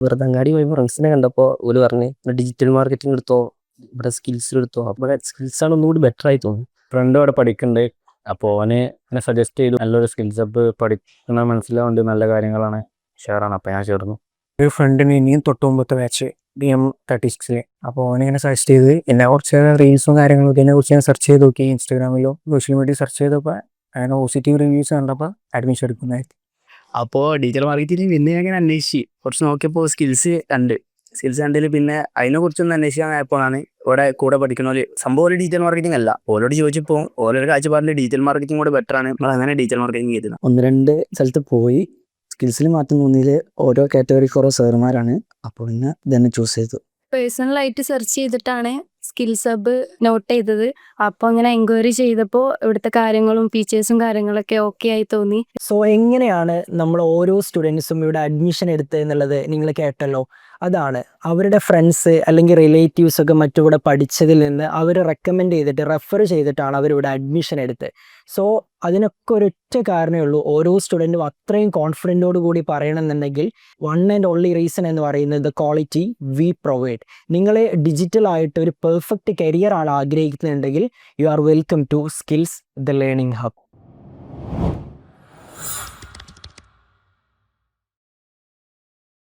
വെറുതെ അങ്ങാടി പോയപ്പോൾ ഫ്രണ്ട്സിനെ കണ്ടപ്പോൾ ഓല് പറഞ്ഞ് ഡിജിറ്റൽ മാർക്കറ്റിംഗ് എടുത്തോ, ഇവിടെ സ്കിൽസ് എടുത്തോ. അപ്പോൾ സ്കിൽസാണ് ഒന്നുകൂടി ബെറ്റർ ആയി തോന്നി. ഫ്രണ്ട് അവിടെ പഠിക്കുന്നുണ്ട്. അപ്പോൾ ഓന് എന്നെ സജസ്റ്റ് ചെയ്തു, നല്ലൊരു സ്കിൽസ് അപ്പ് പഠിക്കുന്ന മനസ്സിലാവുന്നുണ്ട്, നല്ല കാര്യങ്ങളാണ്, ഷെയറാണ്. അപ്പോൾ ഞാൻ ചേർന്നു. ഒരു ഫ്രണ്ടിന് ഇനിയും തൊട്ട് മുമ്പത്തെ ബാച്ച് DM36 അപ്പോൾ ഓനിങ്ങനെ സജസ്റ്റ് ചെയ്ത് എന്നെ കുറച്ച് റീൽസും കാര്യങ്ങളും ഇതിനെക്കുറിച്ച് ഞാൻ സെർച്ച് ചെയ്ത് നോക്കി. ഇൻസ്റ്റാഗ്രാമിലോ സോഷ്യൽ മീഡിയ സെർച്ച് ചെയ്തപ്പോൾ അങ്ങനെ പോസിറ്റീവ് റിവ്യൂസ് കണ്ടപ്പോൾ അഡ്മിഷൻ എടുക്കുന്നതായിരുന്നു. അപ്പോൾ ഡിജിറ്റൽ മാർക്കറ്റിംഗ് പിന്നെ ഞാൻ ഇങ്ങനെ അന്വേഷിച്ച് കുറച്ച് നോക്കിയപ്പോൾ സ്കിൽസ് കണ്ടതിൽ പിന്നെ അതിനെക്കുറിച്ചൊന്ന് അന്വേഷിക്കാൻ ആയപ്പോഴാണ് ഇവിടെ കൂടെ പഠിക്കുന്ന ഒരു സംഭവം ഒരു ഡിജിറ്റൽ മാർക്കറ്റിംഗ് അല്ല. ഓരോട് ചോദിച്ചപ്പോൾ ഓരോരു കാഴ്ചപ്പാടിൽ ഡിജിറ്റൽ മാർക്കറ്റിംഗ് കൂടെ ബെറ്റർ ആണ്. നമ്മൾ അങ്ങനെ ഡിജിറ്റൽ മാർക്കറ്റിംഗ് ചെയ്തത്. 1-2 സ്ഥലത്ത് പോയി സ്കിൽസിൽ മാറ്റം തോന്നിയതിൽ ഓരോ കാറ്റഗറിക്ക് ഓരോ സാറുമാരാണ്. അപ്പോൾ പിന്നെ ഇതന്നെ ചൂസ് ചെയ്തു. പേഴ്സണലായിട്ട് സെർച്ച് ചെയ്തിട്ടാണ് സ്കിൽസ് ഹബ്ബ് നോട്ട് ചെയ്തത്. അപ്പോൾ അങ്ങനെ എൻക്വയറി ചെയ്തപ്പോൾ ഇവിടുത്തെ കാര്യങ്ങളും ഫീച്ചേഴ്സും കാര്യങ്ങളൊക്കെ ഓക്കെ ആയി തോന്നി. സോ എങ്ങനെയാണ് നമ്മൾ ഓരോ സ്റ്റുഡൻസും ഇവിടെ അഡ്മിഷൻ എടുത്തത് എന്നുള്ളത് നിങ്ങൾ കേട്ടല്ലോ. അതാണ് അവരുടെ ഫ്രണ്ട്സ് അല്ലെങ്കിൽ റിലേറ്റീവ്സ് ഒക്കെ മറ്റിവിടെ പഠിച്ചതിൽ നിന്ന് അവർ റെക്കമെൻഡ് ചെയ്തിട്ട് റെഫർ ചെയ്തിട്ടാണ് അവരിവിടെ അഡ്മിഷൻ എടുത്തത്. സോ അതിനൊക്കെ ഒരൊറ്റ കാരണമേ ഉള്ളൂ, ഓരോ സ്റ്റുഡൻറ്റും അത്രയും കോൺഫിഡൻറ്റോട് കൂടി പറയണമെന്നുണ്ടെങ്കിൽ വൺ ആൻഡ് ഓൺലി റീസൺ എന്ന് പറയുന്നത് ദ ക്വാളിറ്റി വി പ്രൊവൈഡ്. നിങ്ങൾ ഡിജിറ്റലായിട്ട് ഒരു പെർഫെക്റ്റ് കരിയർ ആണ് ആഗ്രഹിക്കുന്നുണ്ടെങ്കിൽ you are welcome to skills the learning hub.